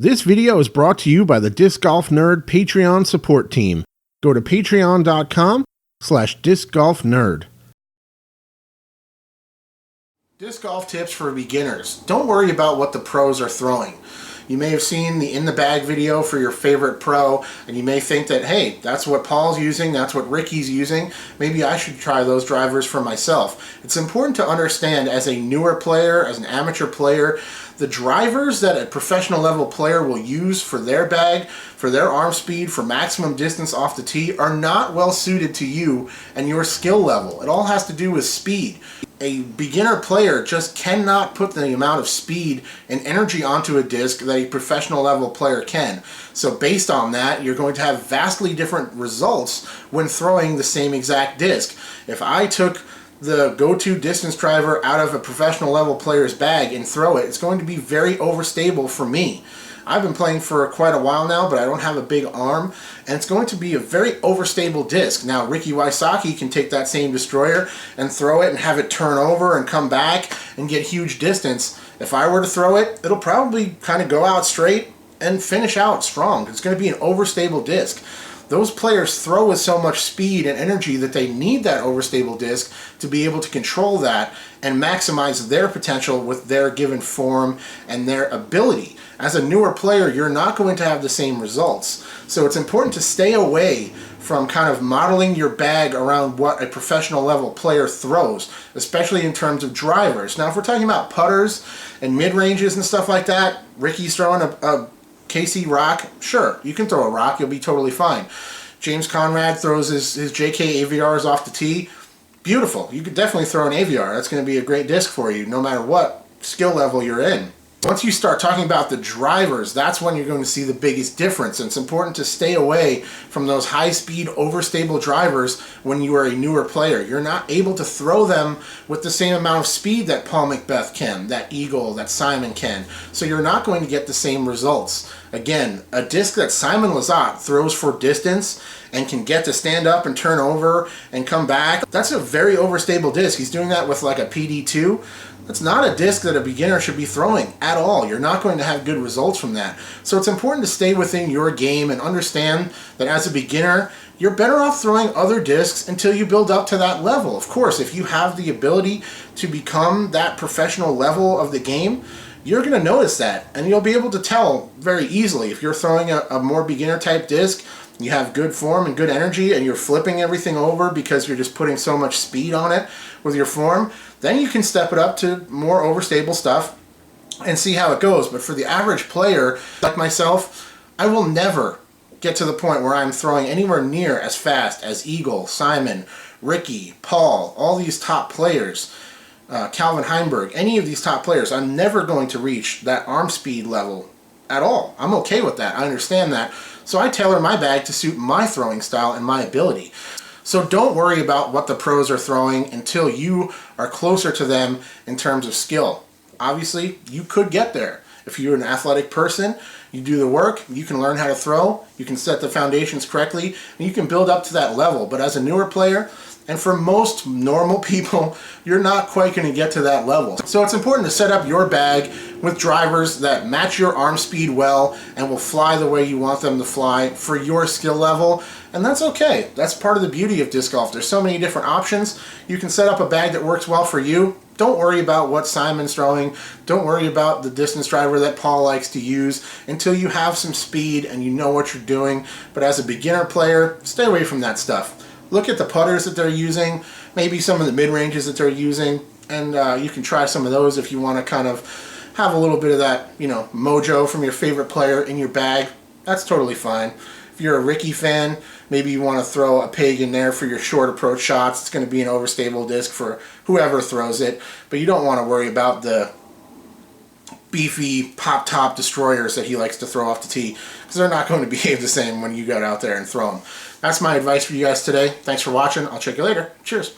This video is brought to you by the Disc Golf Nerd Patreon support team. Go to patreon.com/discgolfnerd. Disc golf tips for beginners. Don't worry about what the pros are throwing. You may have seen the in the bag video for your favorite pro, and you may think that, hey, that's what Paul's using, that's what Ricky's using, maybe I should try those drivers for myself. It's important to understand, as a newer player, as an amateur player, the drivers that a professional level player will use for their bag, for their arm speed, for maximum distance off the tee, are not well suited to you and your skill level. It all has to do with speed. A beginner player just cannot put the amount of speed and energy onto a disc that a professional level player can. So based on that, you're going to have vastly different results when throwing the same exact disc. If I took the go-to distance driver out of a professional level player's bag and throw it, it's going to be very overstable for me. I've been playing for quite a while now, but I don't have a big arm, and it's going to be a very overstable disc. Now, Ricky Wysocki can take that same destroyer and throw it and have it turn over and come back and get huge distance. If I were to throw it, it'll probably kind of go out straight and finish out strong. It's going to be an overstable disc. Those players throw with so much speed and energy that they need that overstable disc to be able to control that and maximize their potential with their given form and their ability. As a newer player, you're not going to have the same results. So it's important to stay away from kind of modeling your bag around what a professional level player throws, especially in terms of drivers. Now, if we're talking about putters and mid-ranges and stuff like that, Ricky's throwing a KC rock, sure, you can throw a rock, you'll be totally fine. James Conrad throws his JK AVRs off the tee, beautiful. You could definitely throw an AVR. That's going to be a great disc for you, no matter what skill level you're in. Once you start talking about the drivers, that's when you're going to see the biggest difference. And it's important to stay away from those high-speed, overstable drivers when you are a newer player. You're not able to throw them with the same amount of speed that Paul McBeth can, that Eagle, that Simon can. So you're not going to get the same results. Again, a disc that Simon Lizotte throws for distance and can get to stand up and turn over and come back, that's a very overstable disc. He's doing that with like a PD2. That's not a disc that a beginner should be throwing at all. You're not going to have good results from that. So it's important to stay within your game and understand that as a beginner, you're better off throwing other discs until you build up to that level. Of course, if you have the ability to become that professional level of the game, you're going to notice that, and you'll be able to tell very easily. If you're throwing a more beginner type disc, you have good form and good energy, and you're flipping everything over because you're just putting so much speed on it with your form, then you can step it up to more overstable stuff and see how it goes. But for the average player like myself, I will never get to the point where I'm throwing anywhere near as fast as Eagle, Simon, Ricky, Paul, all these top players, Calvin Heimberg, any of these top players. I'm never going to reach that arm speed level at all. I'm okay with that. I understand that. So I tailor my bag to suit my throwing style and my ability. So don't worry about what the pros are throwing until you are closer to them in terms of skill. Obviously, you could get there. If you're an athletic person, you do the work, you can learn how to throw, you can set the foundations correctly, and you can build up to that level. But as a newer player, and for most normal people, you're not quite going to get to that level. So it's important to set up your bag with drivers that match your arm speed well and will fly the way you want them to fly for your skill level. And that's okay. That's part of the beauty of disc golf. There's so many different options. You can set up a bag that works well for you. Don't worry about what Simon's throwing. Don't worry about the distance driver that Paul likes to use until you have some speed and you know what you're doing. But as a beginner player, stay away from that stuff. Look at the putters that they're using, maybe some of the mid-ranges that they're using, and you can try some of those if you want to kind of have a little bit of that, mojo from your favorite player in your bag. That's totally fine. If you're a Ricky fan, maybe you want to throw a peg in there for your short approach shots. It's going to be an overstable disc for whoever throws it, but you don't want to worry about the beefy pop-top destroyers that he likes to throw off the tee, because they're not going to behave the same when you go out there and throw them. That's my advice for you guys today. Thanks for watching. I'll check you later. Cheers.